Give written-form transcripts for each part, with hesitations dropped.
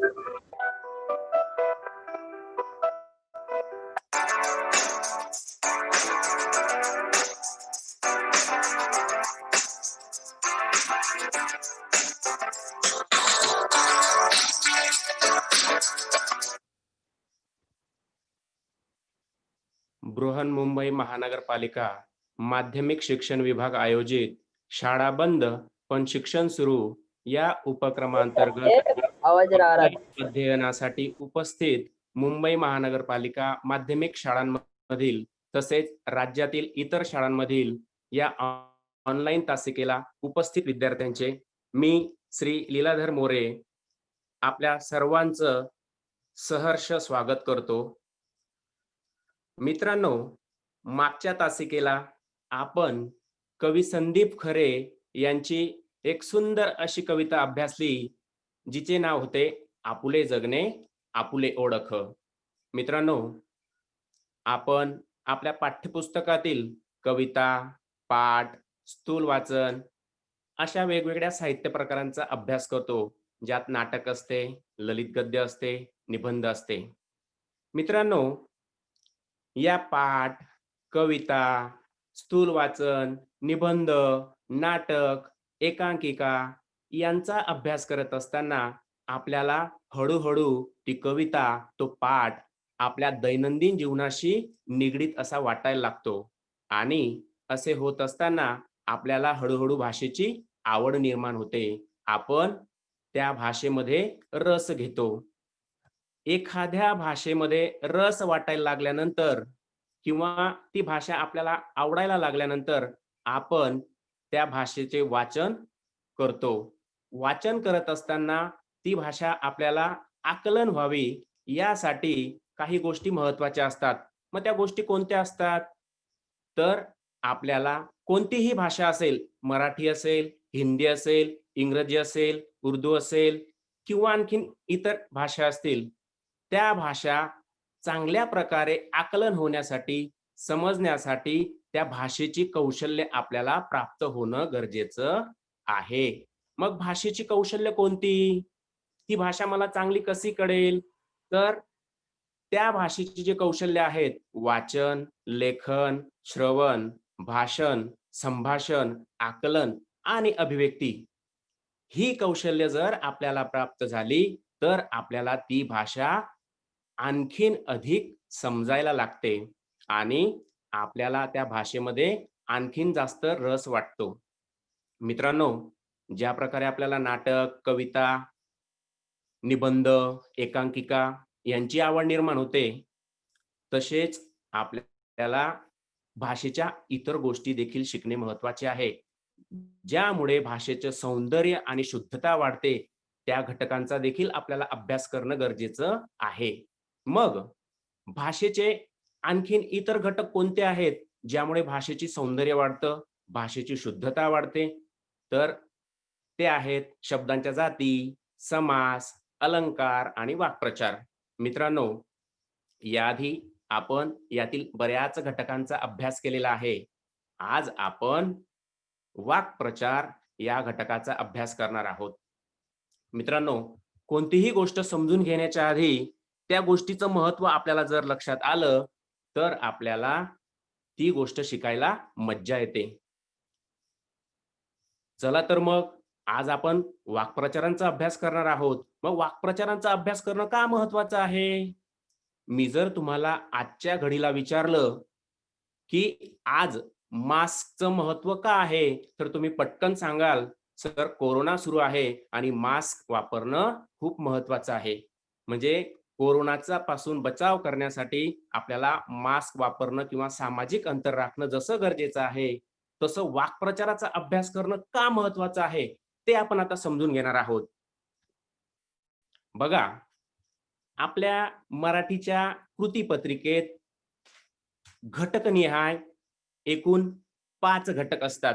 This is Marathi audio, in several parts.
बृहन्मुंबई महानगरपालिका माध्यमिक शिक्षण विभाग आयोजित शाळा बंद पण शिक्षण सुरू या उपक्रमांतर्गत आवाज आ रहा ऑनलाईन अध्ययनासाठी उपस्थित मुंबई महानगरपालिका माध्यमिक शाळांमधील तसेच राज्यातील इतर शाळांमधील या ऑनलाईन तासिकेला उपस्थित विद्यार्थ्यांचे मी श्री लीलाधर मोरे आपल्या सर्वांचं सहर्ष स्वागत करतो. मित्रांनो, मागच्या तासिकेला आपण कवी संदीप खरे यांची एक सुंदर अशी कविता अभ्यासली, जिचे नाव होते आपुले जगणे आपुले ओळख. मित्रांनो, आपण आपल्या पाठ्यपुस्तकातील कविता, पाठ, स्थूल वाचन अशा वेगवेगळ्या साहित्य प्रकारांचा अभ्यास करतो, ज्यात नाटक असते, ललित गद्य असते, निबंध असते. मित्रांनो, या पाठ, कविता, स्थूल वाचन, निबंध, नाटक, एकांकिका यांचा अभ्यास करत असताना आपल्याला हळूहळू ती कविता, तो पाठ आपल्या दैनंदिन जीवनाशी निगडीत असा वाटायला लागतो आणि असे होत असताना आपल्याला हळूहळू भाषेची आवड निर्माण होते. आपण त्या भाषेमध्ये रस घेतो. एखाद्या भाषेमध्ये रस वाटायला लागल्यानंतर किंवा ती भाषा आपल्याला आवडायला लागल्यानंतर आपण त्या भाषेचे वाचन करतो. वाचन करत असताना ती भाषा आपल्याला आकलन व्हावी यासाठी काही गोष्टी महत्त्वाच्या असतात. मग त्या गोष्टी कोणत्या असतात? तर आपल्याला कोणतीही भाषा असेल, मराठी असेल, हिंदी असेल, इंग्रजी असेल, उर्दू असेल किंवा आणखीन इतर भाषा असतील, त्या भाषा चांगल्या प्रकारे आकलन होण्यासाठी, समजण्यासाठी त्या भाषेची कौशल्य आपल्याला प्राप्त होणं गरजेचं आहे. मग भाषेची कौशल्य कोणती? ती भाषा मला चांगली कशी कळेल? तर त्या भाषेची जी कौशल्य आहेत, वाचन, लेखन, श्रवण, भाषण, संभाषण, आकलन आणि अभिव्यक्ती, ही कौशल्य जर आपल्याला प्राप्त झाली, तर आपल्याला ती भाषा आणखीन अधिक समजायला लागते आणि आपल्याला त्या भाषेमध्ये आणखीन जास्त रस वाटतो. मित्रांनो, ज्या प्रकारे आपल्याला नाटक, कविता, निबंध, एकांकिका यांची आवड निर्माण होते, तसेच आपल्याला भाषेच्या इतर गोष्टी देखील शिकणे महत्त्वाचे आहे. ज्यामुळे भाषेचं सौंदर्य आणि शुद्धता वाढते, त्या घटकांचा देखील आपल्याला अभ्यास करणं गरजेचं आहे. मग भाषेचे आणखीन इतर घटक कोणते आहेत, ज्यामुळे भाषेची सौंदर्य वाढतं, भाषेची शुद्धता वाढते? तर ते आहेत शब्दांच्या जाती, समास, अलंकार आणि वाक्प्रचार. मित्रांनो, याआधी आपण यातील बऱ्याच घटकांचा अभ्यास केलेला आहे. आज आपण वाक्प्रचार या घटकाचा अभ्यास करणार आहोत. मित्रांनो, कोणतीही गोष्ट समजून घेण्याच्या आधी त्या गोष्टीचं महत्त्व आपल्याला जर लक्षात आलं, तर आपल्याला ती गोष्ट शिकायला मज्जा येते. चला तर मग आज आपण वाक्प्रचारांचा अभ्यास करणार आहोत. मग वाक्प्रचारांचा अभ्यास करणं का महत्त्वाचं आहे? मी जर तुम्हाला आजच्या घडीला विचारलं, की आज मास्कचं महत्त्व का आहे? तर तुम्ही पटकन सांगाल, सर कोरोना सुरू आहे आणि मास्क वापरणं खूप महत्त्वाचं आहे. म्हणजे कोरोनाचा पासून बचाव करण्यासाठी आपल्याला मास्क वापरणं किंवा सामाजिक अंतर राखणं जसं गरजेचं आहे, तसं वाक्प्रचाराचा अभ्यास करणं का महत्त्वाचं आहे, ते आपण आता समजून घेणार आहोत. बघा, आपल्या मराठीच्या कृतीपत्रिकेत घटकनिहाय एकूण 5 घटक असतात.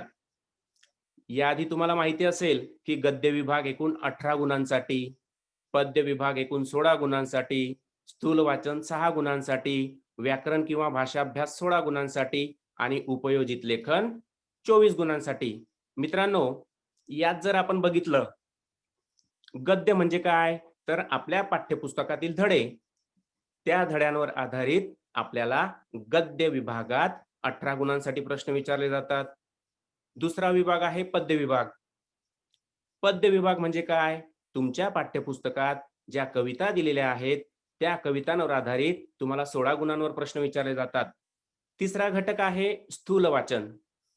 याआधी तुम्हाला माहिती असेल, की गद्य विभाग एकूण 18 गुणांसाठी, पद्य विभाग एकूण 16 गुणांसाठी, स्थूल वाचन 6 गुणांसाठी, व्याकरण किंवा भाषाभ्यास 16 गुणांसाठी आणि उपयोजित लेखन 24 गुणांसाठी. मित्रांनो, यात जर आपण बघितलं, गद्य म्हणजे काय? तर आपल्या पाठ्यपुस्तकातील धडे, त्या धड्यांवर आधारित आपल्याला गद्य विभागात 18 गुणांसाठी प्रश्न विचारले जातात. दुसरा विभाग आहे पद्य विभाग. पद्य विभाग म्हणजे काय? तुमच्या पाठ्यपुस्तकात ज्या कविता दिलेल्या आहेत, त्या कवितांवर आधारित तुम्हाला 16 गुणांवर प्रश्न विचारले जातात. तिसरा घटक आहे स्थूल वाचन.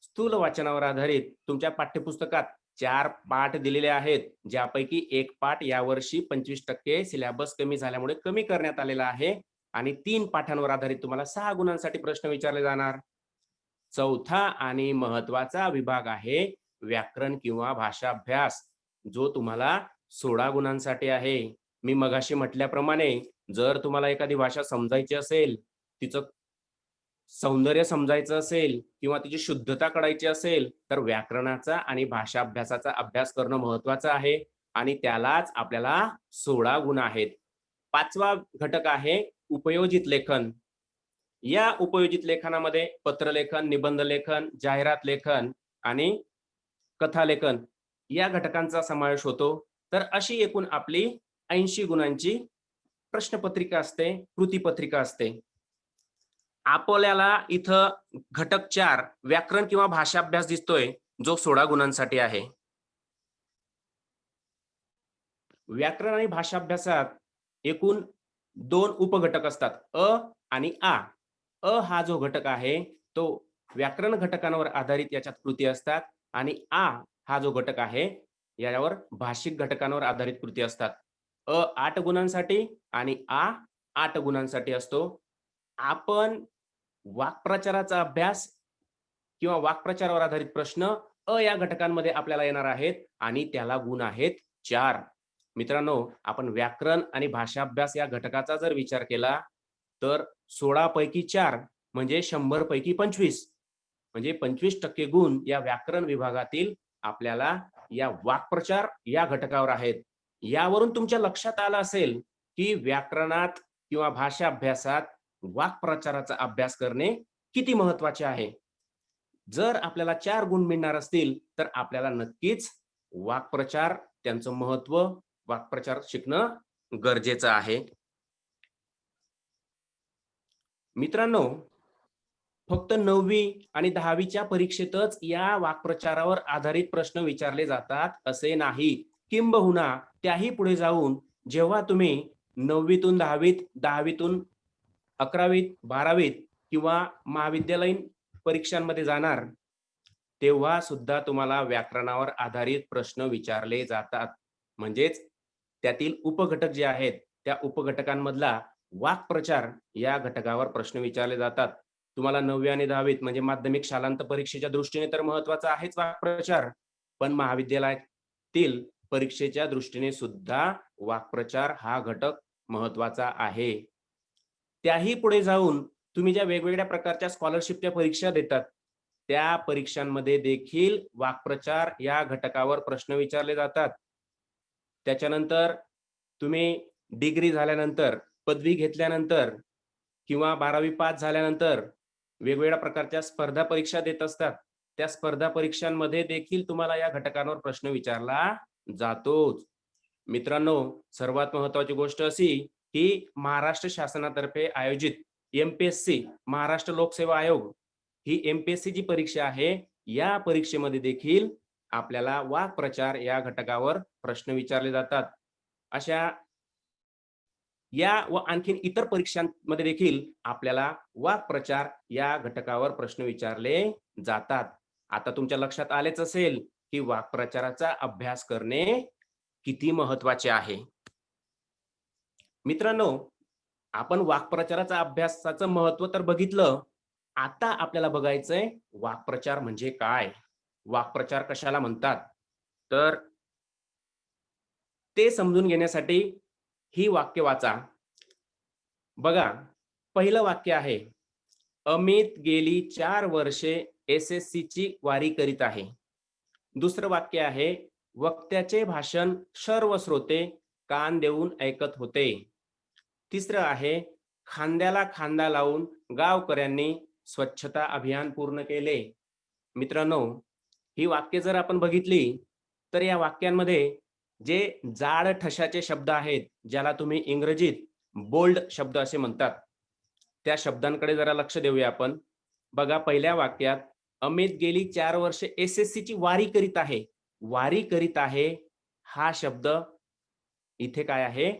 स्थूल वाचनावर आधारित तुमच्या पाठ्यपुस्तकात 4 पाठ दिलेले आहेत, ज्यापैकी एक पाठ यावर्षी 25% सिलेबस कमी झाल्यामुळे कमी करण्यात आलेला आहे आणि 3 पाठांवर आधारित तुम्हाला 6 गुणांसाठी प्रश्न विचारले जाणार. चौथा आणि महत्वाचा विभाग आहे व्याकरण किंवा भाषा अभ्यास, जो तुम्हाला 16 गुणांसाठी आहे. मी मगाशी म्हटल्याप्रमाणे जर तुम्हाला एखादी भाषा समजायची असेल, तिचं सौंदर्य समजायचं असेल किंवा तिची शुद्धता कळायची असेल, तर व्याकरणाचा आणि भाषा अभ्यासाचा अभ्यास करणं महत्वाचं आहे आणि त्यालाच आपल्याला 16 गुण आहेत. 5वा घटक आहे उपयोजित लेखन. या उपयोजित लेखनामध्ये पत्रलेखन, निबंध लेखन, जाहिरात लेखन आणि कथालेखन या घटकांचा समावेश होतो. तर अशी एकूण आपली 80 गुणांची प्रश्नपत्रिका असते, कृतीपत्रिका असते. आपल्याला इथं घटक 4 व्याकरण किंवा भाषा अभ्यास दिसतोय, जो 16 गुणांसाठी आहे. व्याकरण आणि भाषा अभ्यासात एकूण 2 उपघटक असतात, अ आणि आ. हा जो घटक आहे, तो व्याकरण घटकांवर आधारित याच्यात कृती असतात आणि हा जो घटक आहे, यावर भाषिक घटकांवर आधारित कृती असतात. 8 गुणांसाठी आणि 8 गुणांसाठी असतो. आपण वाक्प्रचाराचा अभ्यास किंवा वाक्प्रचारावर आधारित प्रश्न या घटकांमध्ये आपल्याला येणार आहेत आणि त्याला गुण आहेत 4. मित्रांनो, आपण व्याकरण आणि भाषा अभ्यास या घटकाचा जर विचार केला, तर 16 पैकी 4 म्हणजे 100 पैकी 25, म्हणजे 25% गुण या व्याकरण विभागातील आपल्याला या वाक्प्रचार या घटकावर आहेत. यावरून तुमच्या लक्षात आलं असेल की व्याकरणात किंवा भाषा अभ्यासात वाक्प्रचाराचा अभ्यास करणे किती महत्वाचे आहे. जर आपल्याला 4 गुण मिळणार असतील, तर आपल्याला नक्कीच वाक्प्रचार, त्यांचं महत्व, वाक्प्रचार शिकणं गरजेचं आहे. मित्रांनो, फक्त 9वी आणि 10वीच्या परीक्षेतच या वाक्प्रचारावर आधारित प्रश्न विचारले जातात असे नाही. किंबहुना त्याही पुढे जाऊन जेव्हा तुम्ही 9वीतून 10वीत, 10वीतून 11वीत, 12वीत किंवा महाविद्यालयीन परीक्षांमध्ये जाणार, तेव्हा सुद्धा तुम्हाला व्याकरणावर आधारित प्रश्न विचारले जातात. म्हणजेच त्यातील उपघटक जे आहेत, त्या उपघटकांमधला वाक्प्रचार या घटकावर प्रश्न विचारले जातात. तुम्हाला 9वी आणि 10वीत म्हणजे माध्यमिक शालांत परीक्षेच्या दृष्टीने तर महत्वाचा आहेच वाक्प्रचार, पण महाविद्यालयातील परीक्षेच्या दृष्टीने सुद्धा वाक्प्रचार हा घटक महत्वाचा आहे. त्याही पुढे जाऊन तुम्ही ज्या वेगवेगळ्या प्रकारच्या स्कॉलरशिपच्या परीक्षा देतात, त्या परीक्षांमध्ये देखील वाक्प्रचार या घटकावर प्रश्न विचारले जातात. त्याच्यानंतर तुम्ही डिग्री झाल्यानंतर, पदवी घेतल्यानंतर किंवा 12वी पास झाल्यानंतर वेगवेगळ्या प्रकारच्या स्पर्धा परीक्षा देत असतात. त्या स्पर्धा परीक्षांमध्ये देखील तुम्हाला या घटकांवर प्रश्न विचारला जातोच. मित्रांनो, सर्वात महत्वाची गोष्ट अशी की महाराष्ट्र शासनातर्फे आयोजित एमपीएससी, महाराष्ट्र लोकसेवा आयोग, ही एमपीएससी जी परीक्षा आहे, या परीक्षेमध्ये देखील आपल्याला वाक्प्रचार या घटकावर प्रश्न विचारले जातात. अशा या व आणखीन इतर परीक्षांमध्ये देखील आपल्याला वाक्प्रचार या घटकावर प्रश्न विचारले जातात. आता तुमच्या लक्षात आलेच असेल की वाक्प्रचाराचा अभ्यास करणे किती महत्वाचे आहे. मित्रांनो, आपण वाक्प्रचाराचा अभ्यासाचं महत्व तर बघितलं. आता आपल्याला बघायचंय वाक्प्रचार म्हणजे काय, वाक्प्रचार कशाला म्हणतात. तर ते समजून घेण्यासाठी ही वाक्य वाचा. बघा, पहिलं वाक्य आहे, अमित गेली 4 वर्षे एसएससी ची वारी करीत आहे. दुसरं वाक्य आहे, वक्त्याचे भाषण सर्व श्रोते कान देऊन ऐकत होते. तिसरं आहे, खांद्याला खांदा लावून गावकऱ्यांनी स्वच्छता अभियान पूर्ण केले. मित्रांनो, ही वाक्य जर आपण बघितली, तर या वाक्यांमध्ये जे जाड ठशाचे शब्द आहेत, ज्याला तुम्ही इंग्रजीत बोल्ड शब्द असे म्हणतात, त्या शब्दांकडे जरा लक्ष देऊया आपण. बघा पहिल्या वाक्यात अमित गेली 4 वर्ष एस-एस-सीची वारी करीत आहे. वारी करीत आहे हा शब्द इथे काय आहे?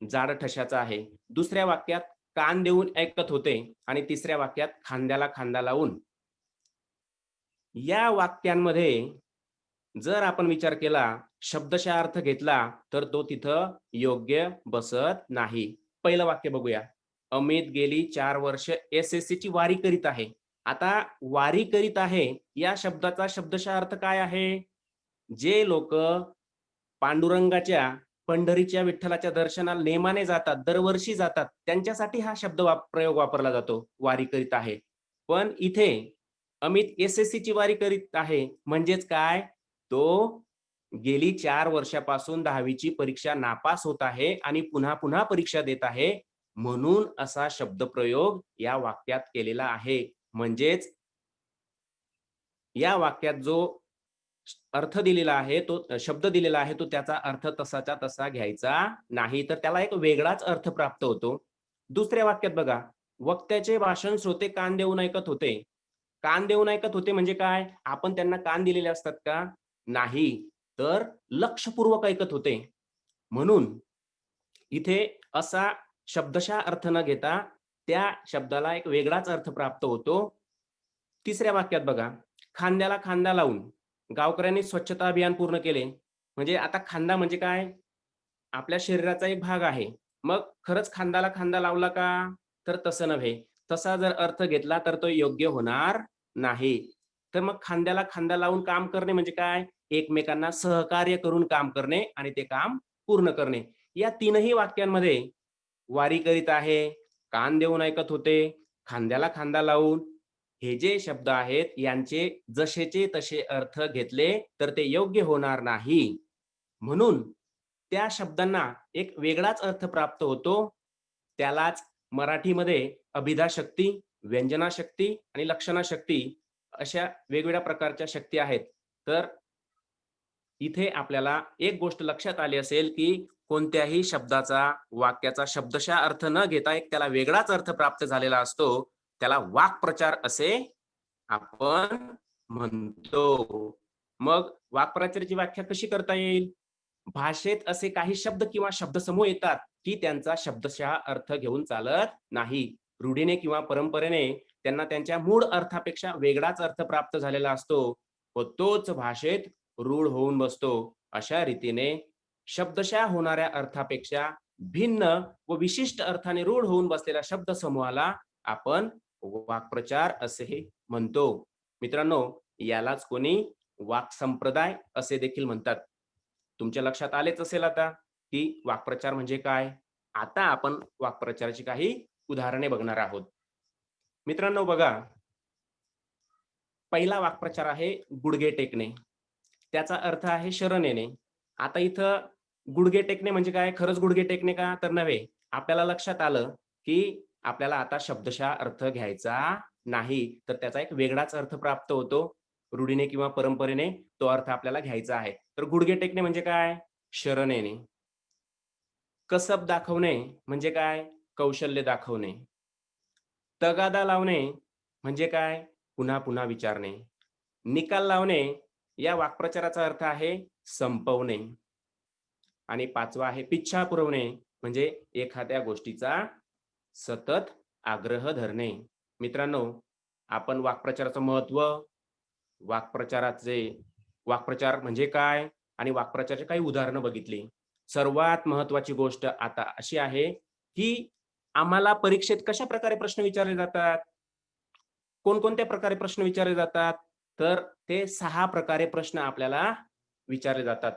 जाड ठशाचा आहे. दुसऱ्या वाक्यात कान देऊन ऐकत होते आणि तिसऱ्या वाक्यात खांद्याला खांदा लावून. या वाक्यांमध्ये जर आपण विचार केला, शब्दशः अर्थ घेतला, तर तो तिथं योग्य बसत नाही. पहिलं वाक्य बघूया. अमित गेली 4 वर्ष एस-एस-सीची वारी करीत आहे. आता वारी करीत आहे या शब्दाचा शब्दशः अर्थ काय आहे? जे लोक पांडुरंगाच्या, पंढरीच्या विठ्ठलाच्या दर्शनाला नेमाने जातात, दरवर्षी जातात, त्यांच्यासाठी हा शब्द प्रयोग वापरला जातो, वारी करीत आहे. पण इथे अमित एस-एस-सीची वारी करीत आहे म्हणजेच काय? तो गेली 4 वर्षापासून 10वीची परीक्षा नापास होत आहे आणि पुन्हा-पुन्हा परीक्षा देत आहे. म्हणून असा शब्दप्रयोग या वाक्यात केलेला आहे. म्हणजेच या वाक्यात जो अर्थ दिलेला आहे, तो शब्द दिलेला आहे, तो त्याचा अर्थ तसाच्या तसा घ्यायचा नाही, तर त्याला एक वेगळाच अर्थ प्राप्त होतो. दुसऱ्या वाक्यात बघा, वक्त्याचे भाषण श्रोते कान देऊन ऐकत होते. कान देऊन ऐकत होते म्हणजे काय? आपण त्यांना कान दिलेले असतात का? नाही. तर लक्षपूर्वक ऐकत होते. म्हणून इथे असा शब्दशः अर्थ न घेता त्या शब्दाला एक वेगळाच अर्थ प्राप्त होतो. तिसऱ्या वाक्यात बघा, खांद्याला खांदा लावून गावकऱ्यांनी स्वच्छता अभियान पूर्ण केले. म्हणजे आता खांदा म्हणजे काय? आपल्या शरीराचा एक भाग आहे. मग खरंच खांद्याला खांदा लावला का? तर तसं नव्हे. तसा जर अर्थ घेतला तर तो योग्य होणार नाही. तर मग खांद्याला खांदा लावून काम करणे म्हणजे काय? एकमेकांना सहकार्य करून काम करणे आणि ते काम पूर्ण करणे. या तीनही वाक्यांमध्ये वारी करीत आहे, कान देऊन ऐकत होते, खांद्याला खांदा लावून हे जे शब्द आहेत यांचे जसेचे तसे अर्थ घेतले तर ते योग्य होणार नाही. म्हणून त्या शब्दांना एक वेगळाच अर्थ प्राप्त होतो. त्यालाच मराठीमध्ये अभिधा शक्ती, व्यंजना शक्ती आणि लक्षणा शक्ती अशा वेगवेगळ्या प्रकारच्या शक्ती आहेत. तर इथे आपल्याला एक गोष्ट लक्षात आली असेल, की कोणत्याही शब्दाचा, वाक्याचा शब्दशः अर्थ न घेता एक त्याला वेगळाच अर्थ प्राप्त झालेला असतो. त्याला वाक्प्रचार असे आपण म्हणतो. मग वाक्प्रचाराची व्याख्या कशी करता येईल? भाषेत असे काही शब्द किंवा शब्दसमूह येतात, की त्यांचा शब्दशः अर्थ घेऊन चालत नाही. रूढीने किंवा परंपरेने त्यांना त्यांच्या मूळ अर्थापेक्षा वेगळाच अर्थ प्राप्त झालेला असतो व तोच भाषेत रूढ होऊन बसतो. अशा रीतीने शब्दशः होणाऱ्या अर्थापेक्षा भिन्न व विशिष्ट अर्थाने रूढ होऊन बसलेल्या शब्दसमूहाला आपण वाक्प्रचार असे म्हणतो. मित्रांनो, यालाच कोणी वाक्संप्रदाय असे देखील म्हणतात. तुमच्या लक्षात आलेच असेल आता, की वाक्प्रचार म्हणजे काय? आता आपण वाक्प्रचाराची काही उदाहरणे बघणार आहोत. मित्रांनो बघा, पहिला वाक्प्रचार आहे गुडघे टेकणे. त्याचा अर्थ आहे शरण येणे. आता इथं गुडघे टेकणे म्हणजे काय? खरंच गुडघे टेकणे का? तर नव्हे. आपल्याला लक्षात आलं, की आपल्याला आता शब्दशः अर्थ घ्यायचा नाही, तर त्याचा एक वेगळाच अर्थ प्राप्त होतो. रूढीने किंवा परंपरेने तो अर्थ आपल्याला घ्यायचा आहे. तर गुडघे टेकणे म्हणजे काय? शरण येणे. कसब दाखवणे म्हणजे काय? कौशल्य दाखवणे. तगादा लावणे म्हणजे काय? पुन्हा पुन्हा विचारणे. निकाल लावणे या वाक्प्रचाराचा अर्थ आहे संपवणे. आणि 5वा आहे पिच्छा पुरवणे म्हणजे एखाद्या गोष्टीचा सतत आग्रह धरणे. मित्रांनो, आपण वाक्प्रचाराचं महत्त्व, वाक्प्रचाराचे वाक्प्रचार म्हणजे काय आणि वाक्प्रचाराची काही उदाहरणं बघितली. सर्वात महत्त्वाची गोष्ट आता अशी आहे, की आम्हाला परीक्षेत कशाप्रकारे प्रश्न विचारले जातात? कोणकोणत्या प्रकारे प्रश्न विचारले जातात? तर ते 6 प्रकारे प्रश्न आपल्याला विचारले जातात.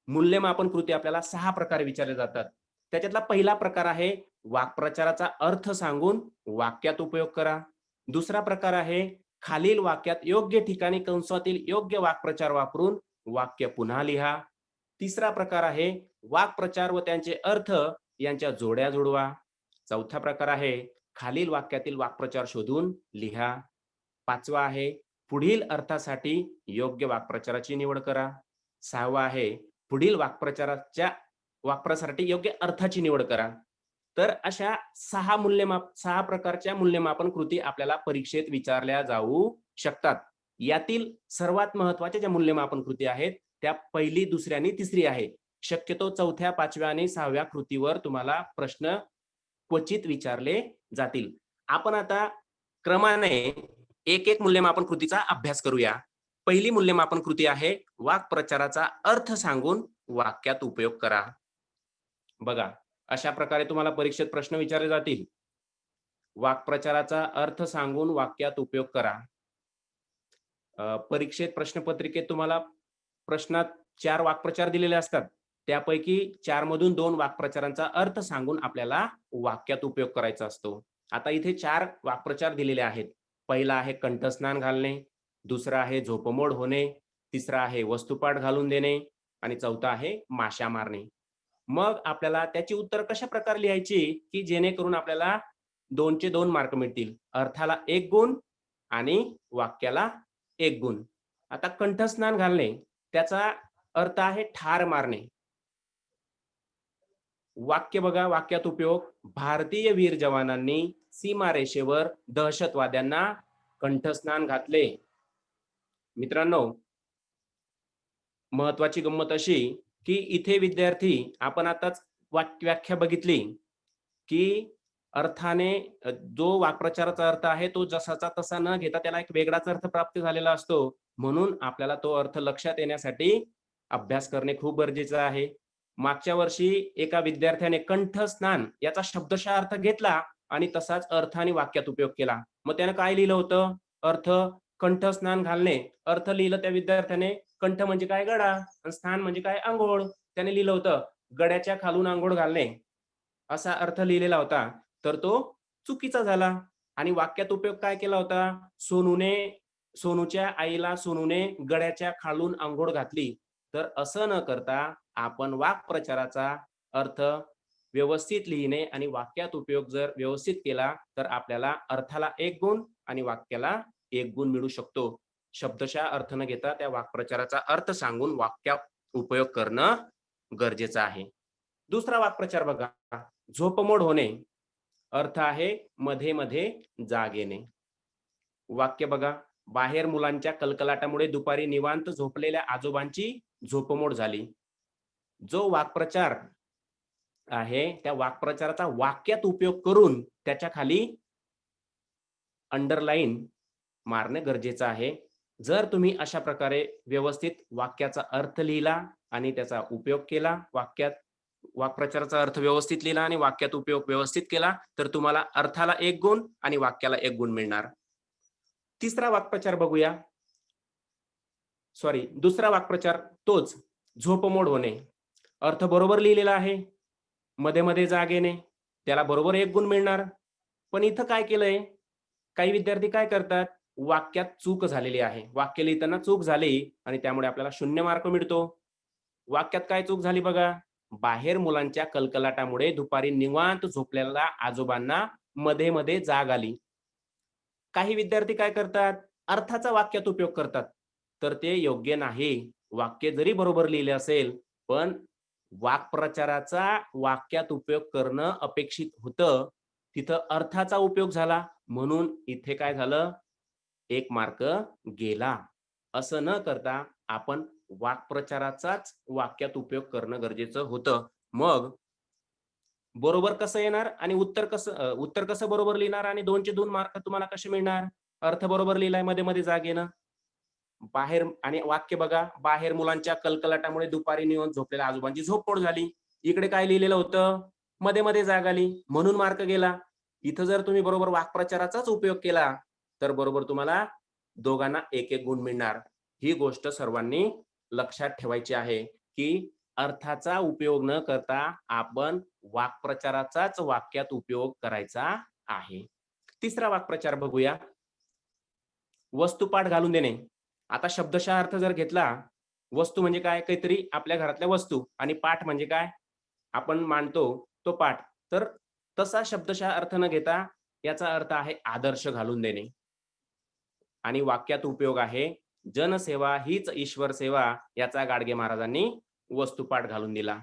मूल्यमापन कृती आपल्याला 6 प्रकारे विचारले जातात. त्याच्यातला पहिला प्रकार आहे वाक्प्रचाराचा अर्थ सांगून वाक्यात उपयोग करा. दुसरा प्रकार आहे खालील वाक्यात योग्य ठिकाणी कंसातील योग्य वाक्प्रचार वापरून वाक्य पुन्हा लिहा. तिसरा प्रकार आहे वाक्प्रचार व त्यांचे अर्थ यांच्या जोड्या जुळवा. चौथा प्रकार आहे खालील वाक्यातील वाक्प्रचार शोधून लिहा. 5वा आहे पुढील अर्थासाठी योग्य वाक्प्रचाराची निवड करा. 6वा आहे पुढील वाक्प्रचारासाठी योग्य अर्थाची निवड करा. तर अशा 6 प्रकारच्या मूल्यमापन कृती आपल्याला परीक्षेत विचारल्या जाऊ शकतात. यातील सर्वात महत्त्वाच्या ज्या मूल्यमापन कृती आहेत, त्या पहिली, दुसरी आणि तिसरी आहे. शक्यतो 4थ्या, 5व्या आणि 6व्या कृतीवर तुम्हाला प्रश्न क्वचित विचारले जातील. आपण आता क्रमाने एक मूल्यमापन कृतीचा अभ्यास करूया. पहिली मूल्यमापन कृती आहे वाक्प्रचाराचा अर्थ सांगून वाक्यात उपयोग करा. बघा, अशा प्रकारे तुम्हाला परीक्षेत प्रश्न विचारले जातील. वाक्प्रचाराचा अर्थ सांगून वाक्यात उपयोग करा. परीक्षेत प्रश्नपत्रिकेत तुम्हाला प्रश्नात 4 वाक्प्रचार दिलेले असतात. त्यापैकी 4 मधून 2 वाक्प्रचारांचा अर्थ सांगून आपल्याला वाक्यात उपयोग करायचा असतो. आता इथे 4 वाक्प्रचार दिलेले आहेत. पहिला आहे कंठस्नान घालणे, दुसरा आहे झोपमोड होणे, तिसरा आहे वस्तुपाठ घालून देणे आणि चौथा आहे माशा मारणे. मग आपल्याला त्याची उत्तर कशा प्रकारे लिहायची, की जेणेकरून आपल्याला 2चे 2 मार्क मिळतील. अर्थाला 1 गुण आणि वाक्याला 1 गुण. आता कंठस्नान घालणे, त्याचा अर्थ आहे ठार मारणे. वाक्य बघा, वाक्यात उपयोग: भारतीय वीर जवानांनी सीमारेषेवर दहशतवाद्यांना कंठस्नान घातले. मित्रांनो, महत्वाची गंमत अशी, की इथे विद्यार्थी आपण आताच व्याख्या बघितली, की अर्थाने जो वाक्प्रचाराचा अर्थ आहे तो जसाचा तसा न घेता त्याला एक वेगळाच अर्थ प्राप्त झालेला असतो. म्हणून आपल्याला तो अर्थ लक्षात येण्यासाठी अभ्यास करणे खूप गरजेचं आहे. मागच्या वर्षी एका विद्यार्थ्याने कंठस्नान याचा शब्दशः अर्थ घेतला आणि तसाच अर्थ आणि वाक्यात उपयोग केला. मग त्यानं काय लिहिलं होतं? अर्थ कंठस्नान घालणे. अर्थ लिहिलं त्या विद्यार्थ्याने, कंठ म्हणजे काय? गळा, आणि स्नान म्हणजे काय? अंघोळ. त्याने लिहिलं होतं गड्याच्या खालून अंघोळ घालणे, असा अर्थ लिहिलेला होता. तर तो चुकीचा झाला. आणि वाक्यात उपयोग काय केला होता? सोनूच्या आईला सोनूने गड्याच्या खालून अंघोळ घातली. तर असं न करता आपण वाक्प्रचाराचा अर्थ व्यवस्थित लिहिणे आणि वाक्यात उपयोग जर व्यवस्थित केला तर आपल्याला अर्थाला 1 गुण आणि वाक्याला 1 गुण मिळू शकतो. शब्दशः अर्थ न घेता त्या वाक्प्रचाराचा अर्थ सांगून वाक्यात उपयोग करणं गरजेचं आहे. दुसरा वाक्प्रचार बघा, झोपमोड होणे. अर्थ आहे मध्ये मध्ये जाग येणे. वाक्य बघा, बाहेर मुलांच्या कलकलाटामुळे दुपारी निवांत झोपलेल्या आजोबांची झोपमोड झाली. जो वाक्प्रचार आहे त्या वाक्प्रचाराचा वाक्यात उपयोग करून त्याच्या खाली अंडरलाईन मारणं गरजेचं आहे. जर तुम्ही अशा प्रकारे व्यवस्थित वाक्याचा अर्थ लिहिला आणि त्याचा उपयोग केला, वाक्प्रचाराचा अर्थ व्यवस्थित लिहिला आणि वाक्यात उपयोग व्यवस्थित केला, तर तुम्हाला अर्थाला 1 गुण आणि वाक्याला 1 गुण मिळणार. तिसरा वाक्प्रचार बघूया. दुसरा वाक्प्रचार तोच, झोपमोड होणे. अर्थ बरोबर लिहिलेला आहे, मध्ये मध्ये जाग येणे, त्याला बरोबर 1 गुण मिळणार. पण इथं काय केलंय, काही विद्यार्थी काय करतात, वाक्यात चूक झालेली आहे, वाक्य लिहिताना चूक झाली आणि त्यामुळे आपल्याला 0 मार्क मिळतो. वाक्यात काय चूक झाली बघा, बाहेर मुलांच्या कलकलाटामुळे दुपारी निवांत झोपलेल्या आजोबांना मध्ये मध्ये जाग आली. काही विद्यार्थी काय करतात, अर्थाचा वाक्यात उपयोग करतात, तर ते योग्य नाही. वाक्य जरी बरोबर लिहिले असेल पण वाक्प्रचाराचा वाक्यात उपयोग करणं अपेक्षित होतं, तिथं अर्थाचा उपयोग झाला म्हणून इथे काय झालं, 1 मार्क गेला. असं न करता आपण वाक्प्रचाराचाच वाक्यात उपयोग करणं गरजेचं होतं. मग बरोबर कसं येणार आणि उत्तर कसं बरोबर लिहिणार आणि 2चे 2 मार्क तुम्हाला कसे मिळणार? अर्थ बरोबर लिहिलाय, मध्ये मध्ये जाग येणं. बाहेर आणि वाक्य बघा, बाहेर मुलांच्या कलकलाटामुळे दुपारी निवांत झोपलेल्या आजोबांची झोपमोड झाली. इकडे काय लिहिलेलं होतं, मध्ये मध्ये जाग आली म्हणून मार्क गेला. इथं जर तुम्ही बरोबर वाक्प्रचाराचाच उपयोग केला तर बरोबर तुम्हाला दोघांना 1-1 गुण मिळणार. ही गोष्ट सर्वांनी लक्षात ठेवायची आहे, की अर्थाचा उपयोग न करता आपण वाक्प्रचाराचाच वाक्यात उपयोग करायचा आहे. तिसरा वाक्प्रचार बघूया, वस्तुपाठ घालून देणे. आता शब्दशः अर्थ जर घेतला, वस्तू म्हणजे काय, काहीतरी आपल्या घरातल्या वस्तू, आणि पाठ म्हणजे काय, आपण मांडतो तो पाठ. तर तसा शब्दशः अर्थ न घेता याचा अर्थ आहे आदर्श घालून देणे. आणि वाक्यात उपयोग आहे जनसेवा हीच ईश्वर सेवा, याचा गाडगे महाराजांनी वस्तुपाठ घालून दिला.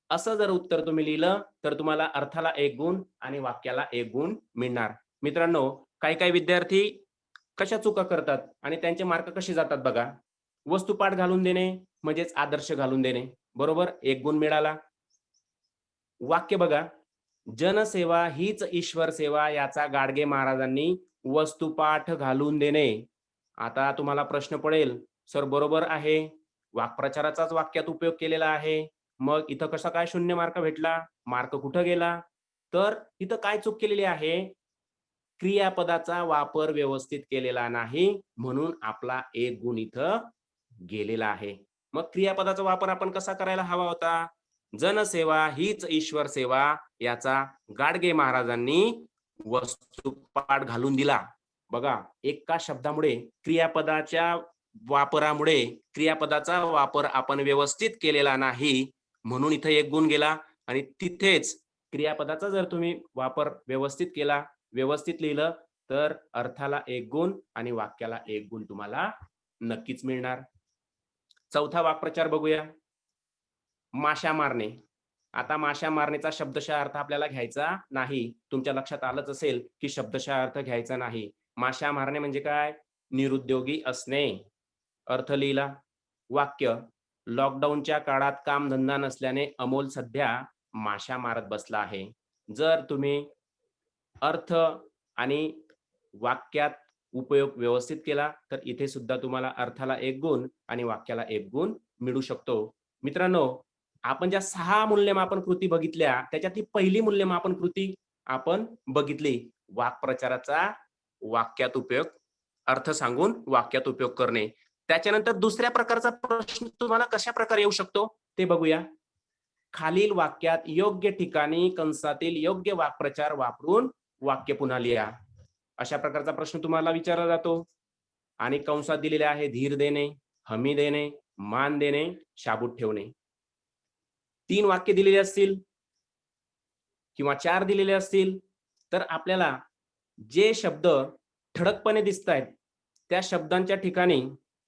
असं जर उत्तर तुम्ही लिहिलं तर तुम्हाला अर्थाला 1 गुण आणि वाक्याला 1 गुण मिळणार. मित्रांनो, काही विद्यार्थी कशा चुका करतात आणि त्यांचे मार्क कसे जातात बघा. वस्तुपाठ घालून देणे म्हणजेच आदर्श घालून देणे. बरोबर? 1 गुण मिळाला. वाक्य बघा, जनसेवा हीच ईश्वर सेवा याचा गाडगे महाराजांनी वस्तुपाठ घालून देणे. आता तुम्हाला प्रश्न पडेल, सर बरोबर आहे. वाक्प्रचाराचाच वाक्यात उपयोग केलेला आहे. मग इथं कसा काय 0 मार्क भेटला? मार्क कुठं गेला? तर इथं काय चूक केलेली आहे? क्रियापदाचा वापर व्यवस्थित केलेला नाही, म्हणून आपला 1 गुण इथं गेलेला आहे. मग क्रियापदाचा वापर आपण कसा करायला हवा होता? जनसेवा हीच ईश्वर सेवा याचा गाडगे महाराजांनी वस्तुपाठ घालून दिला. बघा, एका शब्दामुळे क्रियापदाच्या वापरामुळे क्रियापदाचा वापर आपण व्यवस्थित केलेला नाही, म्हणून इथे 1 गुण गेला. आणि तिथेच क्रियापदाचा जर तुम्ही वापर व्यवस्थित केला, व्यवस्थित लिहिलं, तर अर्थाला 1 गुण आणि वाक्याला 1 गुण तुम्हाला नक्कीच मिळणार. चौथा वाक्प्रचार बघूया. माशा मारणे. आता माशा मारणेचा शब्दशः अर्थ आपल्याला घ्यायचा नाही. तुमच्या लक्षात आलंच असेल, की शब्दशः अर्थ घ्यायचा नाही. माशा मारणे म्हणजे काय? निरुद्योगी असणे. अर्थ लिहिला. वाक्य, लॉकडाऊनच्या काळात कामधंदा नसल्याने अमोल सध्या माशा मारत बसला आहे. जर तुम्ही अर्थ आणि वाक्यात उपयोग व्यवस्थित केला, तर इथे सुद्धा तुम्हाला अर्थाला 1 गुण आणि वाक्याला 1 गुण मिळू शकतो. मित्रांनो, आपण ज्या 6 मूल्यमापन कृती बघितल्या, त्याच्यातली पहिली मूल्यमापन कृती आपण बघितली. वाक्प्रचाराचा वाक्यात उपयोग, अर्थ सांगून वाक्यात उपयोग करणे. त्याच्यानंतर दुसऱ्या प्रकारचा प्रश्न तुम्हाला कशा प्रकारे येऊ शकतो ते बघूया. खालील वाक्यात योग्य ठिकाणी कंसातील योग्य वाक्प्रचार वापरून वाक्य पुन्हा लिहा. अशा प्रकारचा प्रश्न तुम्हाला विचारला जातो. आणि कंसात दिलेले आहे धीर देणे, हमी देणे, मान देणे, शाबूत ठेवणे. 3 वाक्य दिलेली असतील किंवा 4 दिलेले असतील, तर आपल्याला जे शब्द ठळकपणे दिसतायत, त्या शब्दांच्या ठिकाणी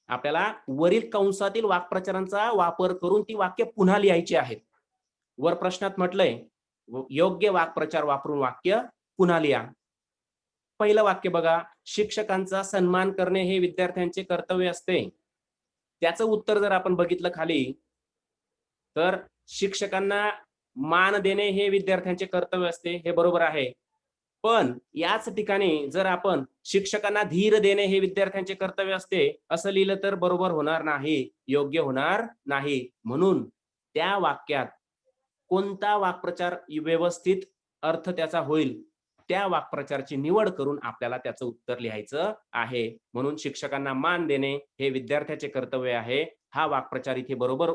आपल्याला वरील कंसातील वाक्प्रचारांचा वापर करून ती वाक्य पुन्हा लिहायची आहेत. वर प्रश्नात म्हटलंय, योग्य वाक्प्रचार वापरून वाक्य पुन्हा लिहा. पहिलं वाक्य बघा, शिक्षकांचा सन्मान करणे हे विद्यार्थ्यांचे कर्तव्य असते. त्याचं उत्तर जर आपण बघितलं खाली, तर शिक्षकांना मान देणे हे विद्यार्थ्यांचे कर्तव्य असते, हे बरोबर आहे. पण याच ठिकाणी जर आपण शिक्षकांना धीर देणे हे विद्यार्थ्यांचे कर्तव्य असते असं लिहिलं तर बरोबर होणार नाही, योग्य होणार नाही. म्हणून त्या वाक्यात कोणता वाक्प्रचार व्यवस्थित अर्थ त्याचा होईल, त्या वाक्प्रचाराची निवड करून आपल्याला त्याचं उत्तर लिहायचं आहे. म्हणून शिक्षकांना मान देणे हे विद्यार्थ्याचे कर्तव्य आहे. हा वाक्प्रचार इथे बरोबर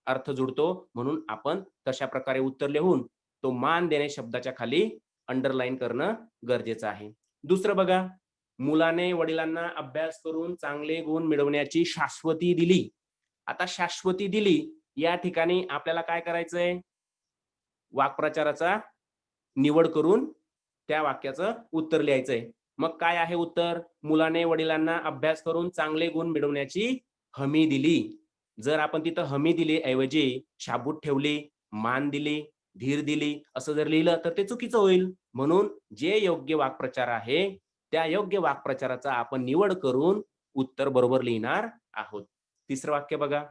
अर्थ जुळतो, म्हणून आपण तशा प्रकारे उत्तर लिहून तो मान देणे शब्दाच्या खाली अंडरलाईन करणं गरजेचं आहे. दुसरं बघा, मुलाने वडिलांना अभ्यास करून चांगले गुण मिळवण्याची शाश्वती दिली. आता शाश्वती दिली या ठिकाणी आपल्याला काय करायचंय? वाक्प्रचाराचा निवड करून त्या वाक्याचं उत्तर लिहायचंय. मग काय आहे उत्तर? मुलाने वडिलांना अभ्यास करून चांगले गुण मिळवण्याची हमी दिली. जर आपण तिथं हमी दिली ऐवजी शाबूत ठेवली, मान दिली, धीर दिली असं जर लिहिलं तर ते चुकीचं होईल. म्हणून जे योग्य वाक्प्रचार आहे त्या योग्य वाक्प्रचाराचा आपण निवड करून उत्तर बरोबर लिहिणार आहोत. तिसरं वाक्य बघा,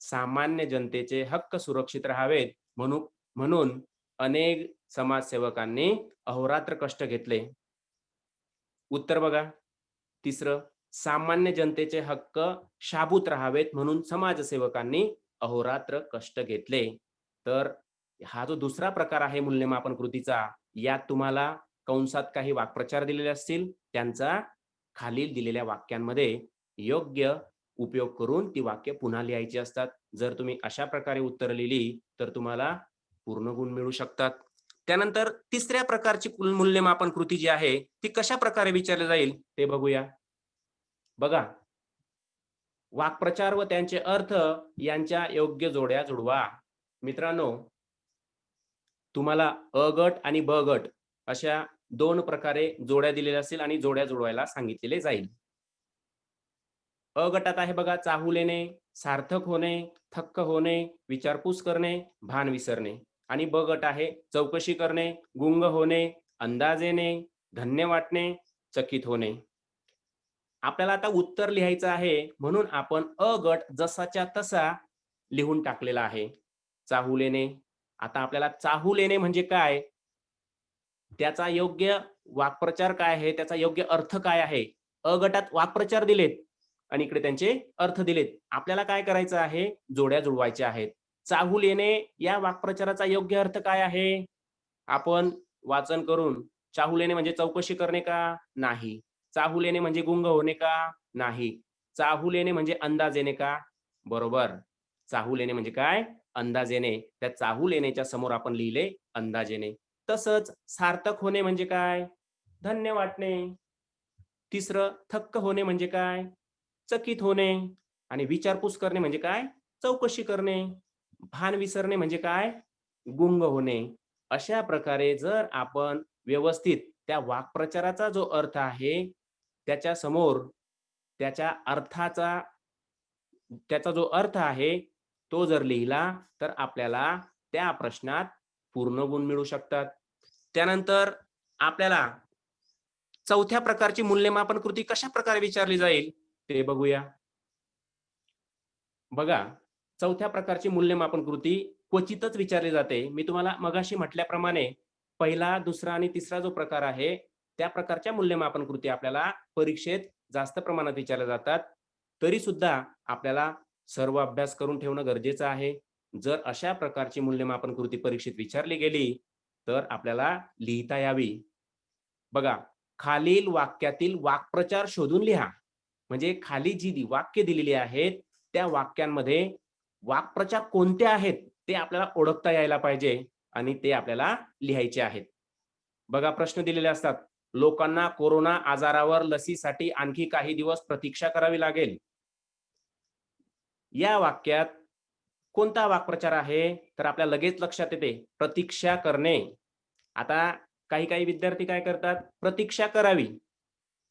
सामान्य जनतेचे हक्क सुरक्षित राहावेत म्हणून अनेक समाजसेवकांनी अहोरात्र कष्ट घेतले. उत्तर बघा, तिसरं, सामान्य जनतेचे हक्क शाबूत राहावेत म्हणून समाजसेवकांनी अहोरात्र कष्ट घेतले. तर हा जो दुसरा प्रकार आहे मूल्यमापन कृतीचा, यात तुम्हाला कंसात काही वाक्प्रचार दिलेले असतील, त्यांचा खालील दिलेल्या वाक्यांमध्ये योग्य उपयोग करून ती वाक्य पुन्हा लिहायची असतात. जर तुम्ही अशा प्रकारे उत्तर लिहिली तर तुम्हाला पूर्ण गुण मिळू शकतात. त्यानंतर तिसऱ्या प्रकारची मूल्यमापन कृती जी आहे ती कशा प्रकारे विचारली जाईल ते बघूया. बघा, वाक्प्रचार व त्यांचे अर्थ यांच्या योग्य जोड्या जुळवा. मित्रांनो, तुम्हाला अ गट आणि ब गट अशा 2 प्रकारे जोड्या दिलेल्या असतील आणि जोड्या जुळवायला सांगितलेले जाईल. अ गटात आहे बघा, चाहूल येणे, सार्थक होणे, थक्क होणे, विचारपूस करणे, भान विसरणे. आणि ब गट आहे चौकशी करणे, गुंग होणे, अंदाज येणे, धन्य वाटणे, चकित होणे. आपल्याला आता उत्तर लिहायचं आहे म्हणून आपण अ गट जसाच्या तसा लिहून टाकलेला आहे. चाहूल येणे. आता आपल्याला चाहूल येणे म्हणजे काय? त्याचा योग्य वाक्प्रचार काय आहे? त्याचा योग्य अर्थ काय आहे? अ गटात वाक्प्रचार दिलेत आणि इकडे त्यांचे अर्थ दिलेत. आपल्याला काय करायचं आहे? जोड्या जुळवायच्या आहेत. चाहूल येणे या वाक्प्रचाराचा योग्य अर्थ काय आहे? आपण वाचन करून चाहूल येणे म्हणजे चौकशी करणे का? नाही. चाहूल येणे म्हणजे गुंग होणे का? नाही. चाहूल येणे म्हणजे अंदाज येणे का? बरोबर. चाहूल येणे म्हणजे काय? अंदाज येणे. त्या चाहूल येण्याच्या समोर आपण लिहिले अंदाज येणे. तसंच सार्थक होणे म्हणजे काय? धन्य वाटणे. तिसरं थक्क होणे म्हणजे काय? चकित होणे. आणि विचारपूस करणे म्हणजे काय? चौकशी करणे. भान विसरणे म्हणजे काय? गुंग होणे. अशा प्रकारे जर आपण व्यवस्थित त्या वाक्प्रचाराचा जो अर्थ आहे, त्याच्या समोर त्याच्या अर्थाचा त्याचा जो अर्थ आहे, तो जर लिहिला, तर आपल्याला त्या प्रश्नात पूर्ण गुण मिळू शकतात. त्यानंतर आपल्याला चौथ्या प्रकारची मूल्यमापन कृती कशाप्रकारे विचारली जाईल, ते बघूया. बघा, चौथ्या प्रकारची मूल्यमापन कृती क्वचितच विचारली जाते. मी तुम्हाला मगाशी म्हटल्याप्रमाणे पहिला, दुसरा आणि तिसरा जो प्रकार आहे, त्या प्रकारच्या मूल्यमापन कृती आपल्याला परीक्षेत जास्त प्रमाणात विचारल्या जातात. तरी सुद्धा आपल्याला सर्व अभ्यास करून ठेवणं गरजेचं आहे. जर अशा प्रकारची मूल्यमापन कृती परीक्षेत विचारली गेली, तर आपल्याला लिहिता यावी. बघा, खालील वाक्यातील वाक्प्रचार शोधून लिहा. म्हणजे खाली जी वाक्य दिलेली आहेत, त्या वाक्यांमध्ये वाक्प्रचार कोणते आहेत, ते आपल्याला ओळखता यायला पाहिजे आणि ते आपल्याला लिहायचे आहेत. बघा, प्रश्न दिलेले असतात. लोकांना कोरोना आजारावर लसीसाठी आणखी काही दिवस प्रतीक्षा करावी लागेल. या वाक्यात कोणता वाक्प्रचार आहे? तर आपल्या लगेच लक्षात येते, प्रतीक्षा करणे. आता काही-काही विद्यार्थी काय करतात? प्रतीक्षा करावी,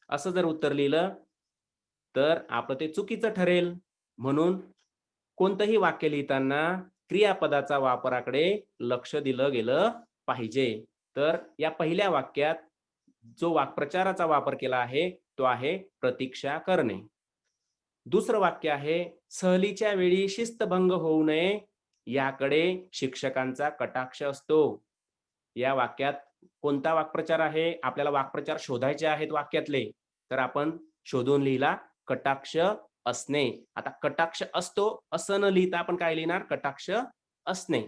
असं जर उत्तर लिहिलं, तर आपलं ते चुकीचं ठरेल. म्हणून कोणतंही वाक्य लिहिताना क्रियापदाचा वापराकडे लक्ष दिलं गेलं पाहिजे. तर या पहिल्या वाक्यात जो वाक्प्रचाराचा वापर केला आहे, तो आहे प्रतीक्षा करणे. दुसरं वाक्य आहे, सहलीच्या वेळी शिस्तभंग होऊ नये, याकडे शिक्षकांचा कटाक्ष असतो. या वाक्यात कोणता वाक्प्रचार आहे? आपल्याला वाक्प्रचार शोधायचे आहेत वाक्यातले. तर आपण शोधून लिहिला कटाक्ष असणे. आता कटाक्ष असतो असं न लिहिता आपण काय लिहिणार? कटाक्ष असणे.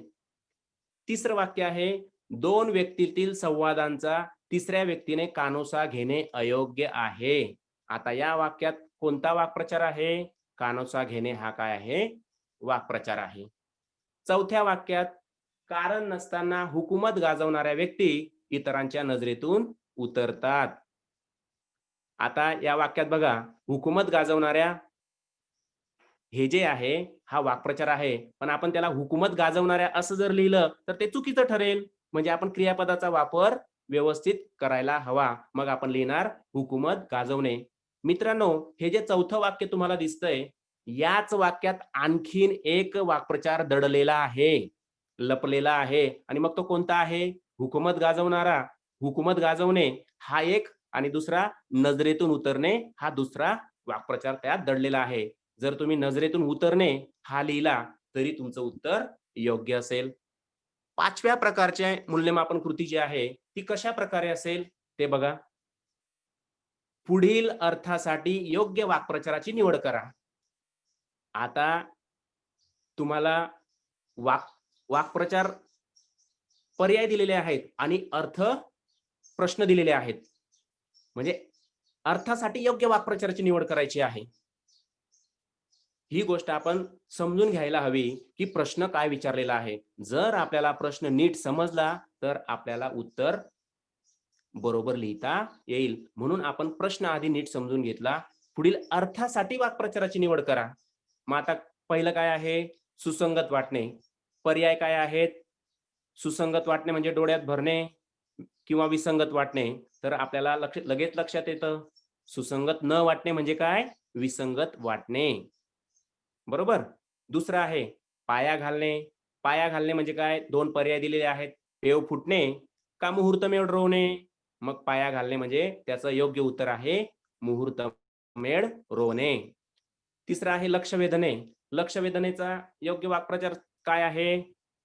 तिसरं वाक्य आहे, दोन व्यक्तीतील संवादांचा तिसऱ्या व्यक्तीने कानोसा घेणे अयोग्य आहे. आता या वाक्यात कोणता वाक्प्रचार आहे? कानोसा घेणे हा काय आहे? वाक्प्रचार आहे. चौथ्या वाक्यात कारण नसताना हुकूमत गाजवणाऱ्या व्यक्ती इतरांच्या नजरेतून उतरतात. आता या वाक्यात बघा, हुकूमत गाजवणाऱ्या हे जे आहे, हा वाक्प्रचार आहे. पण आपण त्याला हुकूमत गाजवणाऱ्या असं जर लिहिलं, तर ते चुकीचं ठरेल. म्हणजे आपण क्रियापदाचा वापर व्यवस्थित करायला हवा. मग आपण लिहिणार हुकूमत गाजवणे. मित्रांनो, हे जे चौथं वाक्य तुम्हाला दिसतंय, याच वाक्यात आणखीन एक वाक्प्रचार दडलेला आहे, लपलेला आहे आणि मग तो कोणता आहे? हुकूमत गाजवणारा, हुकूमत गाजवणे हा एक आणि दुसरा नजरेतून उतरणे हा दुसरा वाक्प्रचार त्यात दडलेला आहे. जर तुम्ही नजरेतून उतरणे हा लिहिला, तरी तुमचं उत्तर योग्य असेल. पाचव्या प्रकारचे मूल्यमापन कृती जी आहे, ती कशा प्रकारे असेल ते बघा. पुढील अर्थासाठी योग्य वाक्प्रचाराची निवड करा. आता तुम्हाला वाक वाक्प्रचार पर्याय दिलेले आहेत आणि अर्थ प्रश्न दिलेले आहेत. म्हणजे अर्थासाठी योग्य वाक्प्रचाराची निवड करायची आहे. ही गोष्ट आपण समजून घ्यायला हवी, की प्रश्न काय विचारलेला आहे. जर आपल्याला प्रश्न नीट समजला, तर आपल्याला उत्तर बरोबर लिहिता येईल. म्हणून आपण प्रश्न आधी नीट समजून घेतला. पुढील अर्थासाठी वाक्प्रचाराची निवड करा. मग आता पहिलं काय आहे? सुसंगत वाटणे. पर्याय काय आहेत? सुसंगत वाटणे म्हणजे डोळ्यात भरणे किंवा विसंगत वाटणे. तर आपल्याला लगेच लक्षात येतं. सुसंगत न वाटणे म्हणजे काय? विसंगत वाटणे. बरोबर. दुसरं आहे पाया घालणे. पाया घालणे म्हणजे काय? 2 पर्याय दिलेले आहेत. पेव फुटणे का मुहूर्तमेढ रोवणे? मग पाया घालणे म्हणजे त्याचं योग्य उत्तर आहे मुहूर्तमेढ रोवणे. तिसरं आहे लक्ष वेधणे. लक्ष वेधणेचा योग्य वाक्प्रचार काय आहे?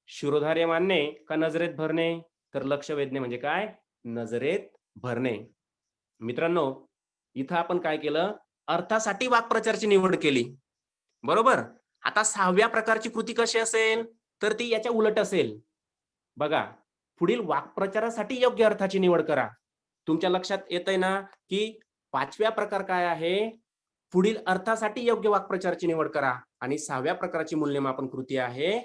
शिरोधार्य मानणे का नजरेत भरणे? तर लक्ष वेधणे म्हणजे काय? नजरेत भरणे. मित्रांनो, इथं आपण काय केलं? अर्थासाठी वाक्प्रचारची निवड केली. बरोबर? आता 6व्या प्रकारची कृती कशी असेल? तर ती याच्या उलट असेल. बघा, पुढील वाक्प्रचारासाठी योग्य अर्थाची निवड करा. तुमच्या लक्षात येतंय ना, की 5व्या प्रकार काय आहे? पुढील अर्थासाठी योग्य वाक्प्रचाराची निवड करा आणि 6व्या प्रकारची मूल्यमापन कृती आहे,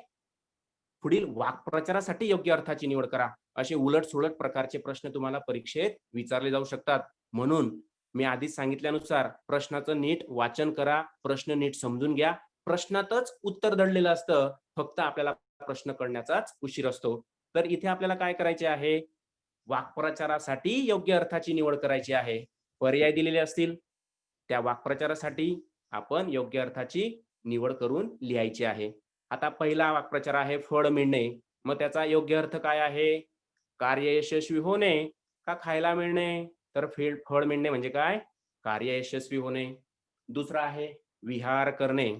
पुढील वाक्प्रचारासाठी योग्य अर्थाची निवड करा. असे उलट-सुलट प्रकारचे प्रश्न तुम्हाला परीक्षेत विचारले जाऊ शकतात. म्हणून मी आधीच सांगितल्यानुसार प्रश्नाचं नीट वाचन करा, प्रश्न नीट समजून घ्या. प्रश्नातच उत्तर दडलेलं असतं. फक्त आपल्याला प्रश्न कळण्याचाच उशीर असतो. तर इथे आपल्याला काय करायचे आहे? वाक्प्रचारासाठी योग्य अर्थाची निवड करायची आहे. पर्याय दिलेले असतील. त्या वाक्प्रचारासाठी आपण योग्य अर्थाची निवड करून लिहायची आहे. आता पहिला वाक्प्रचार आहे फळ मिळणे. मग त्याचा योग्य अर्थ काय आहे? कार्य यशस्वी होणे का खायला मिळणे? तर फळ मिळणे म्हणजे काय? कार्य यशस्वी होणे. दुसरा आहे विहार करणे.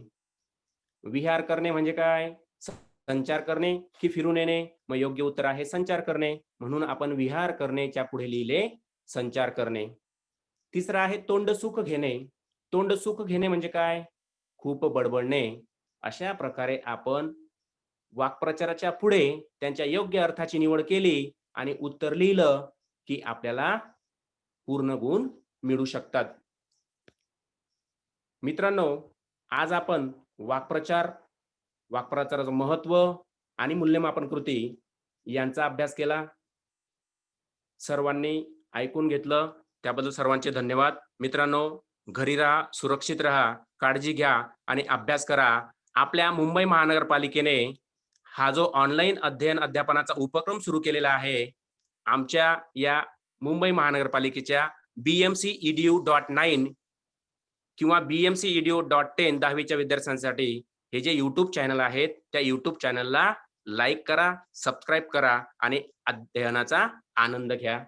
विहार करणे म्हणजे काय? संचार करणे की फिरून येणे? मग योग्य उत्तर आहे संचार करणे. म्हणून आपण विहार करणेच्या पुढे लिहिले संचार करणे. तिसरं आहे तोंड सुख घेणे. तोंड सुख घेणे म्हणजे काय? खूप बडबडणे. अशा प्रकारे आपण वाक्प्रचाराच्या पुढे त्यांच्या योग्य अर्थाची निवड केली आणि उत्तर लिहिलं, की आपल्याला पूर्ण गुण मिळू शकतात. मित्रांनो, आज आपण वाक्प्रचार, वाक्प्रचाराचं महत्त्व आणि मूल्यमापन कृती यांचा अभ्यास केला. सर्वांनी ऐकून घेतलं त्याबद्दल सर्वांचे धन्यवाद. मित्रांनो, घरी राहा, सुरक्षित राहा, काळजी घ्या आणि अभ्यास करा. आपल्या मुंबई महानगरपालिकेने हा जो ऑनलाईन अध्ययन अध्यापनाचा उपक्रम सुरू केलेला आहे, आमच्या या मुंबई महानगरपालिकेच्या bmcedu.9 किंवा bmcedu.10 10वीच्या विद्यार्थ्यांसाठी हे जे YouTube चॅनल आहेत, त्या YouTube चॅनलला लाईक करा, सबस्क्राईब करा आणि अध्ययनाचा आनंद घ्या.